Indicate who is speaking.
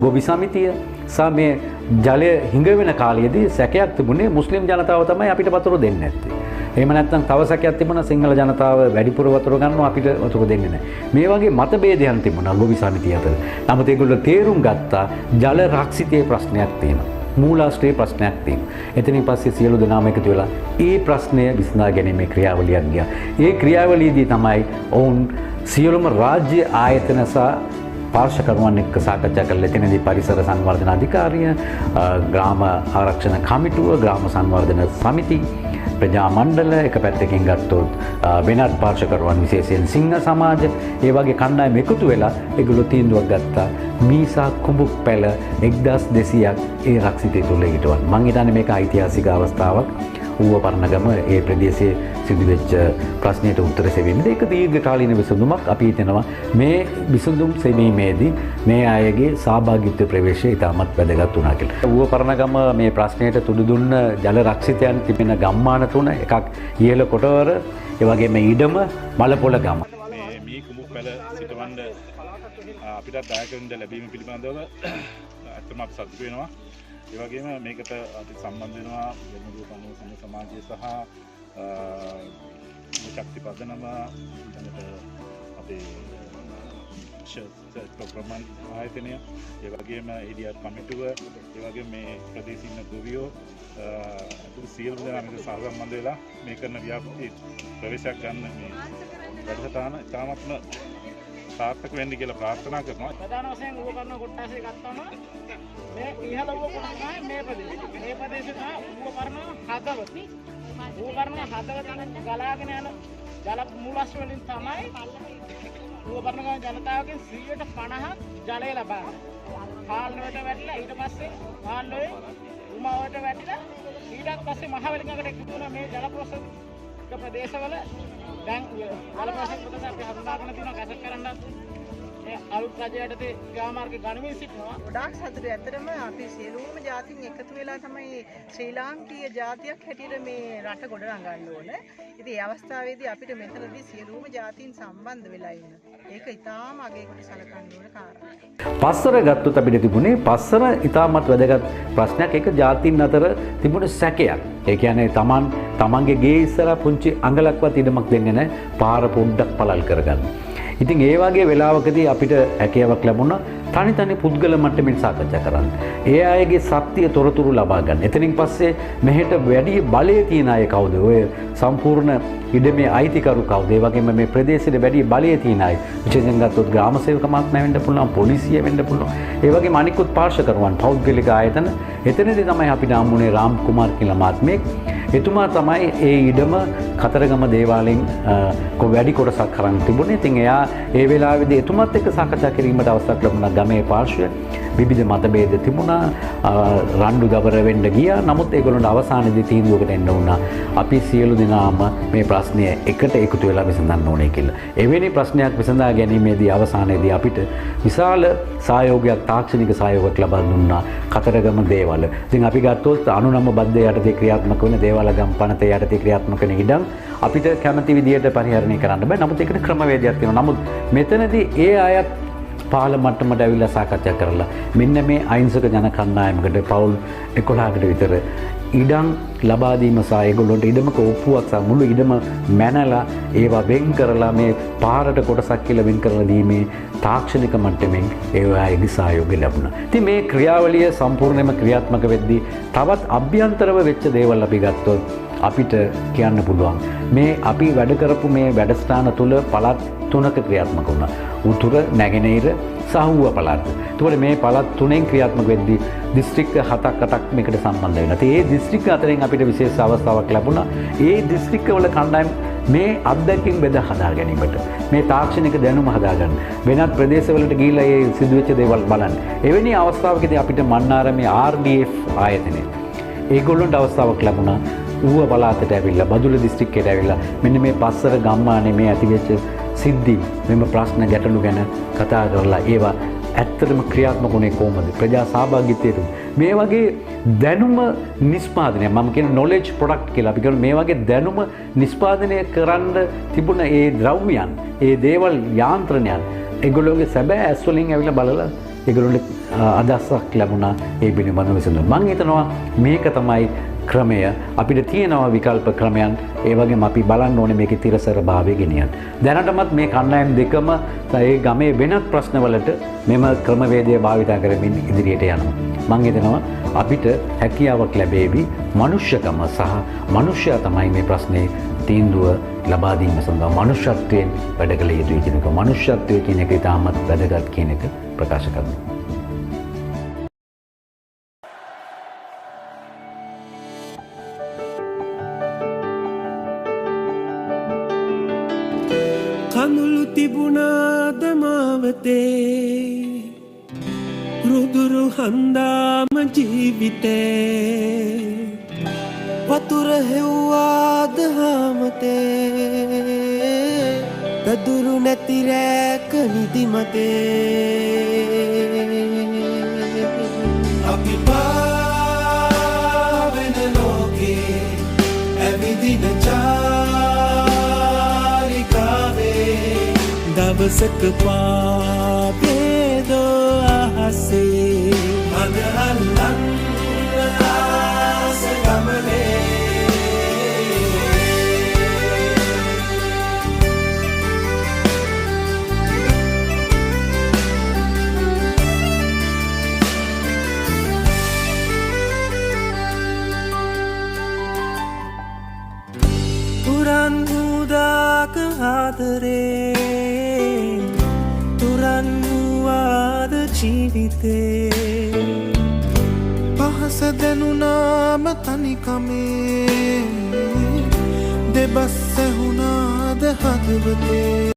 Speaker 1: ගොවි සමිතිය සහ මේ ජලය හිඟ වෙන කාලයේදී සැකයක් තිබුණේ මුස්ලිම් ජනතාව තමයි අපිට වතුර දෙන්නේ නැත්තේ. එහෙම නැත්නම් තව සැකයක් තිබුණා සිංහල ජනතාව වැඩිපුර වතුර ගන්නවා අපිට වතුර දෙන්නේ නැහැ. මේ වගේ මතභේදයන් තිබුණා ගොවි සමිතිය අතර. නමුත් ඒගොල්ලෝ තේරුම් ගත්තා ජල රක්ෂිතයේ ප්‍රශ්නයක් තියෙනවා. මූලාශ්‍රයේ ප්‍රශ්නයක් තියෙනවා. එතනින් පස්සේ සියලු දෙනාම එකතු වෙලා ඒ ප්‍රශ්නය විසඳා ගැනීමේ ක්‍රියාවලියක් ගියා. ඒ ක්‍රියාවලියේදී තමයි ඔවුන් සියලුම රාජ්‍ය ආයතන සහ පාර්ශවකරුවන් එක්ක සාකච්ඡා කළා. එතනදී පරිසර සංවර්ධන අධිකාරිය, ග්‍රාම ආරක්ෂණ කමිටුව, ග්‍රාම සංවර්ධන සමිති, ප්‍රජා මණ්ඩල, එක පැත්තකින් ගත්තොත් වෙනත් පාර්ශවකරුවන් විශේෂයෙන් සිංහ සමාජ, ඒ වගේ කණ්ඩායම් එකතු වෙලා ඒගොල්ලෝ තීන්දුවක් ගත්තා. මීසා කුඹුක් පැල 1200ක් ඒ රක්ෂිතය තුල හිටවන්න. මම හිතන්නේ මේක ඓතිහාසික අවස්ථාවක්. ඌව පරණගම ඒ ප්‍රදේශයේ සිදුවෙච්ච ප්‍රශ්නයට උත්තර සෙවීමේදී ඒක දීර්ඝකාලීන විසඳුමක් අපි හිතනවා. මේ විසඳුම් සෙවීමේදී මේ අයගේ සහභාගීත්ව ප්‍රවේශය ඉතාමත් වැදගත් වුණා කියලා. ඌව පරණගම මේ ප්‍රශ්නයට තුඩු දුන්න ජල රක්ෂිතයන් තිබෙන ගම්මාන තුන එකක් ඉහළ කොටවර, ඒ වගේම ඊඩම මලපොළ ගම.
Speaker 2: මේ කුඹුක් පැල සිටවන්න අපිට දායක වෙන්න ලැබීම පිළිබඳව අත්‍යවශ්‍යම අපි සතුටු වෙනවා. ඒ වගේම මේකට අපි සම්බන්ධ වෙනවා ජනගහන සංඝ සමාජය සහ ශක්ති පදනම අපේ ප්‍රෝග්‍රෑම් ආයතනය, ඒ වගේම ඉඩියට් කමිටුව, ඒ වගේම මේ ප්‍රදේශීය ඉන්න ගොවියෝ අතුරු සියලු දෙනා මේක සහසම්බන්ධ වෙලා මේ කරන ව්‍යාපෘති ප්‍රවේශයක් ගන්න මේ වැඩසටහන ඉතාමත්ම සාර්ථක වෙන්න කියලා ප්‍රාර්ථනා කරනවා.
Speaker 3: ප්‍රධාන වශයෙන් ඌව කරන කොටසේ ගත්තම මේ ඉහළ ඌව කොටස තමයි මේ ප්‍රදේශය. මේ ප්‍රදේශය තමයි ඌව කරන හදවත. ඌව කරන හදවතෙන් ගලාගෙන යන ජල මූලාශ්‍ර වලින් තමයි ඌව කරන ජනතාවගෙන් 50% ජලය ලබන්නේ. පාලනයට වැටිලා ඊට පස්සේ පාලනයේ උමාවට වැටිලා ඊට පස්සේ මහවැලිගඟට එකතු වෙන මේ ජල ප්‍රදේශවල දැන් ජල ප්‍රදේශ අපි හඳුනාගෙන තියෙනවා කැසට් කරන්න මේ අලුත් රජයටදී ග්‍රාමාර්ග ගණමින් සිටිනවා.
Speaker 4: ගොඩාක් සතුටුයි. ඇත්තටම අපි සියලුම ජාතීන් එකතු වෙලා තමයි ශ්‍රී ලාංකීය ජාතියක් හැටියට මේ රට ගොඩ නගන්න ඕන. ඉතින් මේ අවස්ථාවේදී අපිට මෙතනදී සියලුම ජාතීන් සම්බන්ධ වෙලා ඉන්න. ඒක ඉතාම අගයකට සලකන්න ඕන කාරණයක්.
Speaker 1: පස්සර ගත්තොත් අපිට තිබුණේ පස්සර ඉතාමත් වැදගත් ප්‍රශ්නයක්. ඒක ජාතීන් අතර තිබුණ සැකයක්. ඒ කියන්නේ තමන්ගේ ගේ ඉස්සරහා පුංචි අඟලක්වත් ඉඩමක් දෙන්නේ නැහැ පාර පොඩ්ඩක් පළල් කරගන්න. ඉතින් ඒ වගේ වෙලාවකදී අපිට හැකියාවක් ලැබුණා තනි පුද්ගල මට්ටමින් සාකච්ඡා කරන්න. ඒ අයගේ සත්‍ය තොරතුරු ලබා ගන්න. එතනින් පස්සේ මෙහෙට වැඩි බලය තියෙන අය කවුද? ඔය සම්පූර්ණ ඉඩමේ අයිතිකරු කවුද? ඒ වගේම මේ ප්‍රදේශයේ වැඩි බලය තියෙන අය. විශේෂයෙන් ගත්තොත් ග්‍රාම සේවක මහත්මයා වෙන්න පුළුවන්, පොලිසිය වෙන්න පුළුවන්. ඒ වගේම අනිකුත් පාර්ශවකරුවන්, පෞද්ගලික ආයතන. එතනදී තමයි අපිට හම්බුනේ රාම් කුමාර් කියලා මහත්මයෙක්. එතුමා තමයි ඒ ඉඩම කතරගම දේවාලයෙන් වැඩි කොටසක් කරන් තිබුණේ. ඉතින් එයා ඒ වෙලාවේදී එතුමත් එක්ක සාකච්ඡා කිරීමට අවස්ථාවක් ලැබුණා. ගමේ පාර්ශ්වය විවිධ මතභේද තිබුණා. රණ්ඩු ගබර වෙන්න ගියා. නමුත් ඒගොල්ලන්ට අවසානයේදී තීන්දුවකට එන්න වුණා. අපි සියලු දෙනාම මේ ප්‍රශ්නය එකට එකතු වෙලා විසඳන්න ඕනේ කියලා. එවැනි ප්‍රශ්නයක් විසඳා ගැනීමේදී අවසානයේදී අපිට විශාල සහයෝගයක්, තාක්ෂණික සහයෝගයක් ලබා දුන්නා කතරගම දේවාල. ඉතින් අපි ගත්තොත් 99 බද්ධය යටතේ ක්‍රියාත්මක වෙන දේවාල ගම් පනතේ යටතේ ක්‍රියාත්මක වෙන ඉඩම් අපිට කැමති විදියට පරිහරණය කරන්න බෑ. නමුත් ඒකට ක්‍රමවේදයක් තියෙනවා. නමුත් මෙතනදී ඒ අයත් පහළ මට්ටමට ඇවිල්ලා සාකච්ඡා කරලා මෙන්න මේ අහිංසක ජන කණ්ඩායමකට පවුල් 11කට විතර ඉඩම් ලබා දීම සහ ඒගොල්ලන්ට ඉඩමක ඔප්පුවක් සහ මුළු ඉඩම මැනලා ඒවා වෙන් කරලා මේ පාරට කොටසක් කියලා වෙන් කරලා දීමේ තාක්ෂණික මට්ටමින් ඒවායේ සහයෝගය ලැබුණා. ඉතින් මේ ක්‍රියාවලිය සම්පූර්ණයෙන්ම ක්‍රියාත්මක වෙද්දී තවත් අභ්‍යන්තරව වෙච්ච දේවල් අපි ගත්තොත් අපිට කියන්න පුළුවන් මේ අපි වැඩ කරපු මේ වැඩසටහන තුල පළාත් 3ක ක්‍රියාත්මක වුණා. උතුර, නැගෙනහිර සහ ඌව පළාත්. එතකොට මේ පළාත් 3න් ක්‍රියාත්මක වෙද්දී දිස්ත්‍රික්ක 7ක් මේකට සම්බන්ධ වෙනවා. ඉතින් මේ දිස්ත්‍රික්ක අතරින් අපිට විශේෂ අවස්ථාවක් ලැබුණා. ඒ දිස්ත්‍රික්කවල කණ්ඩායම් මේ අත්දැකීම් බෙදා හදා ගැනීමට, මේ තාක්ෂණික දැනුම හදා ගන්න, වෙනත් ප්‍රදේශවලට ගිහිල්ලා ඒ සිදුවෙච්ච දේවල් බලන්න. එවැනි අවස්ථාවකදී අපිට මන්නාරමේ RDF ආයතනය ඒගොල්ලන්ට අවස්ථාවක් ලැබුණා. ඌව පළාතට ඇවිල්ලා, බදුල්ල දිස්ත්‍රික්කයට ඇවිල්ලා මෙන්න මේ පස්සර ගම්මානේ මේ ඇතිවෙච්ච සිද්ධි, මෙම ප්‍රශ්න ගැටලු ගැන කතා කරලා ඒවා ඇත්තටම ක්‍රියාත්මක වුණේ කොහොමද? ප්‍රජා සහභාගීත්වයට මේ වගේ දැනුම නිෂ්පාදනය, මම කියන knowledge product කියලා අපි කියන මේ වගේ දැනුම නිෂ්පාදනය කරන්න තිබුණ ඒ ද්‍රව්‍යයන්, ඒ දේවල් යාන්ත්‍රණයන් ඒගොල්ලෝගේ සැබෑ ඇස් වලින් ඇවිල්ලා බලලා ඒගොල්ලොන්ට අදහසක් ලැබුණා ඒ පිළිබඳව විසඳුම. මම හිතනවා මේක තමයි ක්‍රමය. අපිට තියෙනවා විකල්ප ක්‍රමයන්. ඒ වගේම අපි බලන්න ඕනේ මේකේ තිරසර භාවය ගෙනියන්න. දැනටමත් මේ කණ්ඩායම් දෙකම ඒ ගමේ වෙනත් ප්‍රශ්නවලට මෙම ක්‍රමවේදය භාවිතා කරමින් ඉදිරියට යනවා. මම හිතනවා අපිට හැකියාවක් ලැබේවි මනුෂ්‍යකම සහ මනුෂ්‍යයා තමයි මේ ප්‍රශ්නේ තීන්දුව ලබා දීම සඳහා මනුෂ්‍යත්වයෙන් වැඩ කළ යුතුයි කියන එක. මනුෂ්‍යත්වය කියන එක ඉතාමත් වැදගත් කියන එක ප්‍රකාශ කරනවා.
Speaker 5: කඳුළු තිබුණාද මාවතේ රුදුරු හන්දාම ජීවිතේ වතුර හෙව්වාද හාමතේ පැදුරු නැති රැක නිදිමතේ අපි පාවෙන ලෝකේ ඇවිදින දවසක පාපේදෝ අහසේ මග අල්ලන්න ආස ගමනේ තුරන් උදාක ආදරේ තුරන්වාද ජීවිතේ පහස දැනුනාම තනිකමේ දෙබස් සැහුණාද හදවතේ